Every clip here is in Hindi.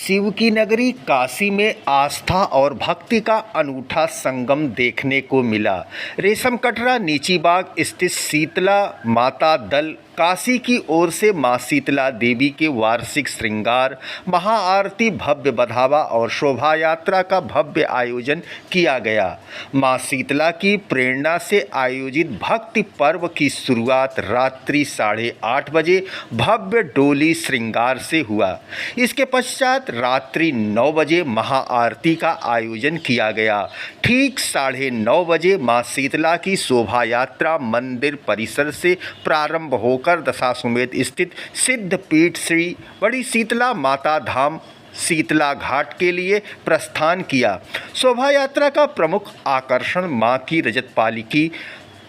शिव की नगरी काशी में आस्था और भक्ति का अनूठा संगम देखने को मिला। रेशम कटरा नीची बाग स्थित शीतला माता दल काशी की ओर से मां शीतला देवी के वार्षिक श्रृंगार, महाआरती, भव्य बधावा और शोभा यात्रा का भव्य आयोजन किया गया। मां शीतला की प्रेरणा से आयोजित भक्ति पर्व की शुरुआत रात्रि 8:30 बजे भव्य डोली श्रृंगार से हुआ। इसके पश्चात रात्रि 9 बजे महाआरती का आयोजन किया गया। ठीक 9:30 बजे मां शीतला की शोभा यात्रा मंदिर परिसर से प्रारंभ होकर दशाश्वमेध स्थित सिद्धपीठ श्री बड़ी शीतला माता धाम शीतला घाट के लिए प्रस्थान किया। शोभा यात्रा का प्रमुख आकर्षण मां की रजत पालिकी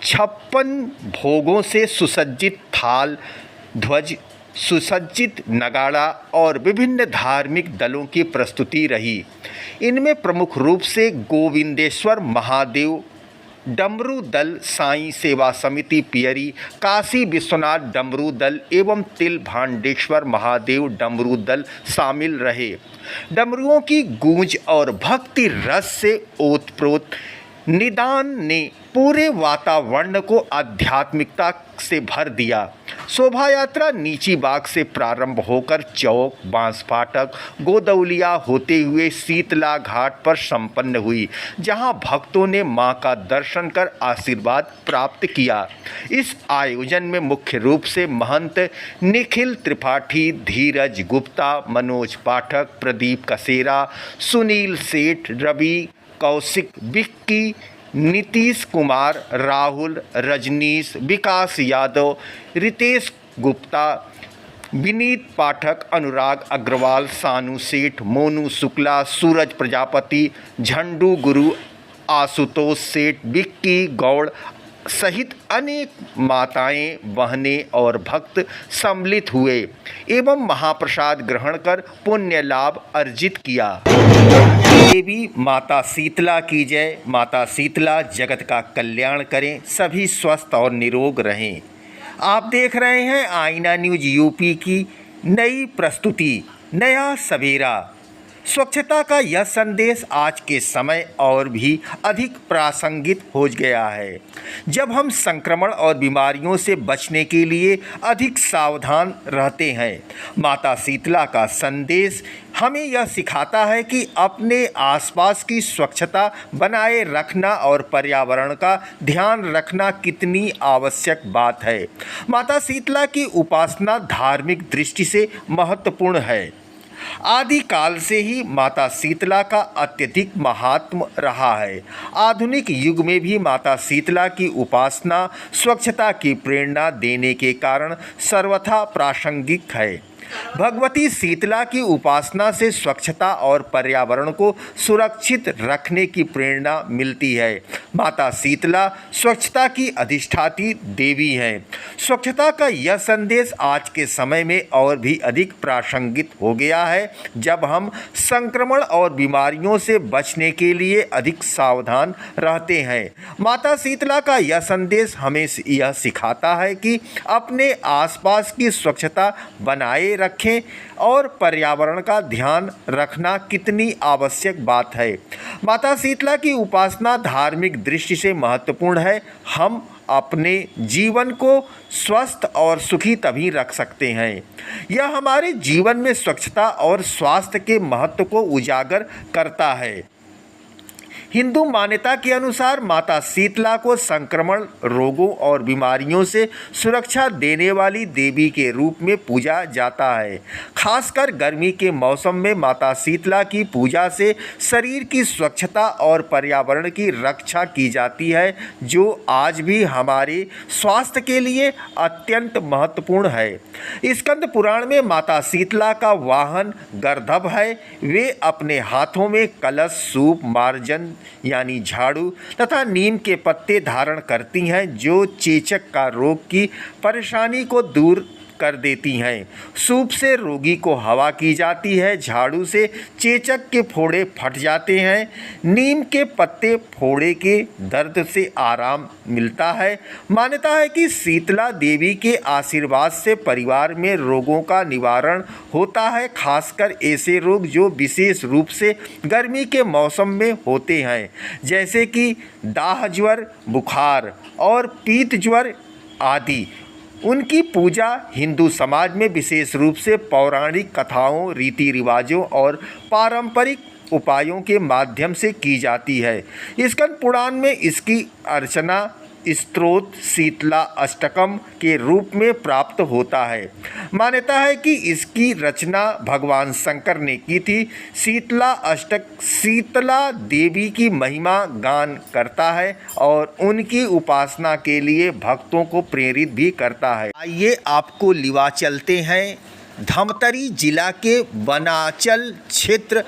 56 भोगों से सुसज्जित थाल, ध्वज, सुसज्जित नगाड़ा और विभिन्न धार्मिक दलों की प्रस्तुति रही। इनमें प्रमुख रूप से गोविंदेश्वर महादेव डमरू दल, साईं सेवा समिति पियरी, काशी विश्वनाथ डमरू दल एवं तिल भांडेश्वर महादेव डमरू दल शामिल रहे। डमरुओं की गूंज और भक्ति रस से ओतप्रोत निदान ने पूरे वातावरण को आध्यात्मिकता से भर दिया। शोभा यात्रा नीची बाग से प्रारंभ होकर चौक, बांस फाटक, गोदौलिया होते हुए शीतला घाट पर संपन्न हुई, जहां भक्तों ने मां का दर्शन कर आशीर्वाद प्राप्त किया। इस आयोजन में मुख्य रूप से महंत निखिल त्रिपाठी, धीरज गुप्ता, मनोज पाठक, प्रदीप कसेरा, सुनील सेठ, रवि कौशिक, विक्की, नीतीश कुमार, राहुल, रजनीश, विकास यादव, रितेश गुप्ता, विनीत पाठक, अनुराग अग्रवाल, सानू सेठ, मोनू शुक्ला, सूरज प्रजापति, झंडू गुरु, आशुतोष सेठ, विक्की गौड़ सहित अनेक माताएं, बहनें और भक्त सम्मिलित हुए एवं महाप्रसाद ग्रहण कर पुण्य लाभ अर्जित किया। देवी माता शीतला की जय। माता शीतला जगत का कल्याण करें, सभी स्वस्थ और निरोग रहें। आप देख रहे हैं आईना न्यूज़ यूपी की नई प्रस्तुति नया सवेरा। स्वच्छता का यह संदेश आज के समय और भी अधिक प्रासंगिक हो गया है, जब हम संक्रमण और बीमारियों से बचने के लिए अधिक सावधान रहते हैं। माता शीतला का संदेश हमें यह सिखाता है कि अपने आसपास की स्वच्छता बनाए रखना और पर्यावरण का ध्यान रखना कितनी आवश्यक बात है। माता शीतला की उपासना धार्मिक दृष्टि से महत्वपूर्ण है। आदिकाल से ही माता शीतला का अत्यधिक महात्म रहा है। आधुनिक युग में भी माता शीतला की उपासना स्वच्छता की प्रेरणा देने के कारण सर्वथा प्रासंगिक है। भगवती शीतला की उपासना से स्वच्छता और पर्यावरण को सुरक्षित रखने की प्रेरणा मिलती है। माता शीतला स्वच्छता की अधिष्ठात्री देवी हैं। स्वच्छता का यह संदेश आज के समय में और भी अधिक प्रासंगिक हो गया है, जब हम संक्रमण और बीमारियों से बचने के लिए अधिक सावधान रहते हैं। माता शीतला का यह संदेश हमें यह सिखाता है कि अपने आसपास की स्वच्छता बनाए रखें और पर्यावरण का ध्यान रखना कितनी आवश्यक बात है। माता शीतला की उपासना धार्मिक दृष्टि से महत्वपूर्ण है। हम अपने जीवन को स्वस्थ और सुखी तभी रख सकते हैं। यह हमारे जीवन में स्वच्छता और स्वास्थ्य के महत्व को उजागर करता है। हिंदू मान्यता के अनुसार माता शीतला को संक्रमण, रोगों और बीमारियों से सुरक्षा देने वाली देवी के रूप में पूजा जाता है। खासकर गर्मी के मौसम में माता शीतला की पूजा से शरीर की स्वच्छता और पर्यावरण की रक्षा की जाती है, जो आज भी हमारे स्वास्थ्य के लिए अत्यंत महत्वपूर्ण है। स्कंद पुराण में माता शीतला का वाहन गर्दभ है। वे अपने हाथों में कलश, सूप, मार्जन यानी झाड़ू तथा नीम के पत्ते धारण करती हैं, जो चेचक का रोग की परेशानी को दूर कर देती हैं। सूप से रोगी को हवा की जाती है, झाड़ू से चेचक के फोड़े फट जाते हैं, नीम के पत्ते फोड़े के दर्द से आराम मिलता है। मान्यता है कि शीतला देवी के आशीर्वाद से परिवार में रोगों का निवारण होता है, खासकर ऐसे रोग जो विशेष रूप से गर्मी के मौसम में होते हैं, जैसे कि दाह ज्वर, बुखार और पीत ज्वर आदि। उनकी पूजा हिंदू समाज में विशेष रूप से पौराणिक कथाओं, रीति रिवाजों और पारंपरिक उपायों के माध्यम से की जाती है। स्कंद पुराण में इसकी अर्चना स्तोत्र शीतला अष्टकम के रूप में प्राप्त होता है। मान्यता है कि इसकी रचना भगवान शंकर ने की थी। शीतला अष्टक शीतला देवी की महिमा गान करता है और उनकी उपासना के लिए भक्तों को प्रेरित भी करता है। आइए आपको लिवा चलते हैं धमतरी जिला के वनाचल क्षेत्र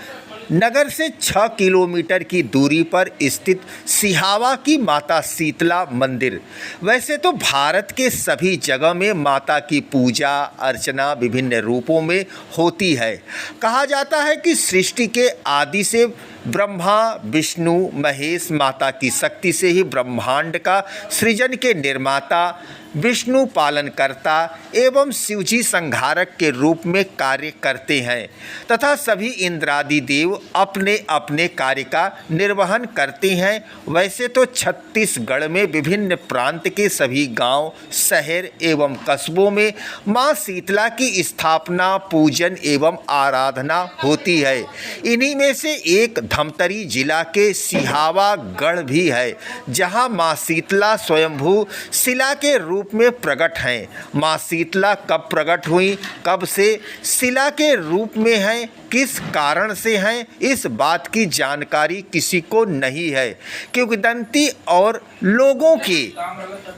नगर से 6 किलोमीटर की दूरी पर स्थित सिहावा की माता शीतला मंदिर। वैसे तो भारत के सभी जगह में माता की पूजा अर्चना विभिन्न रूपों में होती है। कहा जाता है कि सृष्टि के आदि से ब्रह्मा विष्णु महेश माता की शक्ति से ही ब्रह्मांड का सृजन के निर्माता, विष्णु पालनकर्ता एवं शिवजी संहारक के रूप में कार्य करते हैं तथा सभी इंद्रादि देव अपने अपने कार्य का निर्वहन करते हैं। वैसे तो छत्तीसगढ़ में विभिन्न प्रांत के सभी गांव, शहर एवं कस्बों में मां शीतला की स्थापना, पूजन एवं आराधना होती है। इन्हीं में से एक धमतरी जिला के सिहावा गढ़ भी है, जहां मां शीतला स्वयंभू शिला के रूप में प्रकट हैं। मां शीतला कब प्रकट हुई, कब से शिला के रूप में हैं, किस कारण से हैं, इस बात की जानकारी किसी को नहीं है। क्योंकि दंती और लोगों की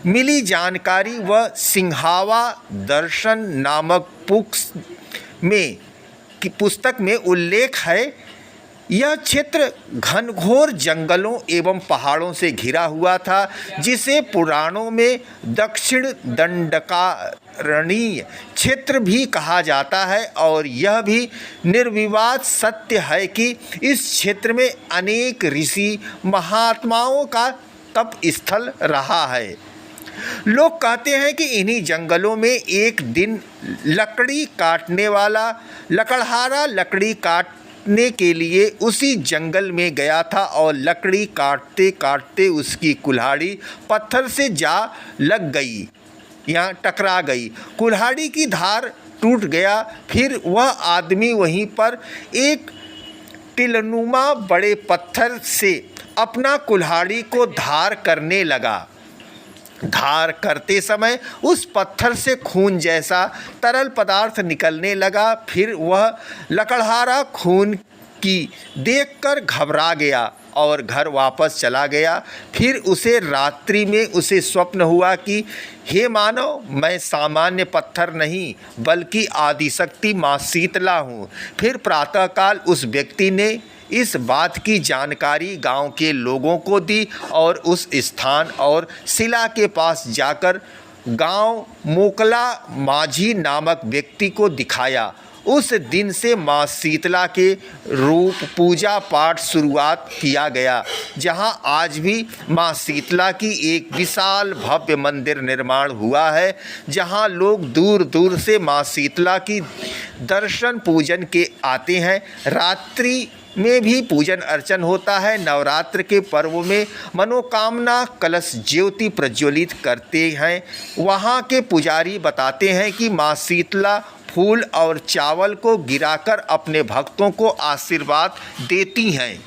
मिली जानकारी व सिंहावा दर्शन नामक पुस्तक में उल्लेख है। यह क्षेत्र घनघोर जंगलों एवं पहाड़ों से घिरा हुआ था, जिसे पुराणों में दक्षिण दंडकारण्य क्षेत्र भी कहा जाता है। और यह भी निर्विवाद सत्य है कि इस क्षेत्र में अनेक ऋषि महात्माओं का तप स्थल रहा है। लोग कहते हैं कि इन्हीं जंगलों में एक दिन लकड़ी काटने वाला लकड़हारा लकड़ी काटने के लिए उसी जंगल में गया था और लकड़ी काटते काटते उसकी कुल्हाड़ी पत्थर से जा लग गई या टकरा गई। कुल्हाड़ी की धार टूट गया। फिर वह आदमी वहीं पर एक टिलनुमा बड़े पत्थर से अपना कुल्हाड़ी को धार करने लगा। धार करते समय उस पत्थर से खून जैसा तरल पदार्थ निकलने लगा। फिर वह लकड़हारा खून की देखकर घबरा गया और घर वापस चला गया। फिर उसे रात्रि में उसे स्वप्न हुआ कि हे मानव, मैं सामान्य पत्थर नहीं बल्कि आदिशक्ति माँ शीतला हूँ। फिर प्रातःकाल उस व्यक्ति ने इस बात की जानकारी गांव के लोगों को दी और उस स्थान और शिला के पास जाकर गांव मोकला माझी नामक व्यक्ति को दिखाया। उस दिन से माँ शीतला के रूप पूजा पाठ शुरुआत किया गया, जहां आज भी माँ शीतला की एक विशाल भव्य मंदिर निर्माण हुआ है, जहां लोग दूर दूर से माँ शीतला की दर्शन पूजन के आते हैं। रात्रि में भी पूजन अर्चन होता है। नवरात्र के पर्व में मनोकामना कलश ज्योति प्रज्वलित करते हैं। वहाँ के पुजारी बताते हैं कि माँ शीतला फूल और चावल को गिराकर अपने भक्तों को आशीर्वाद देती हैं।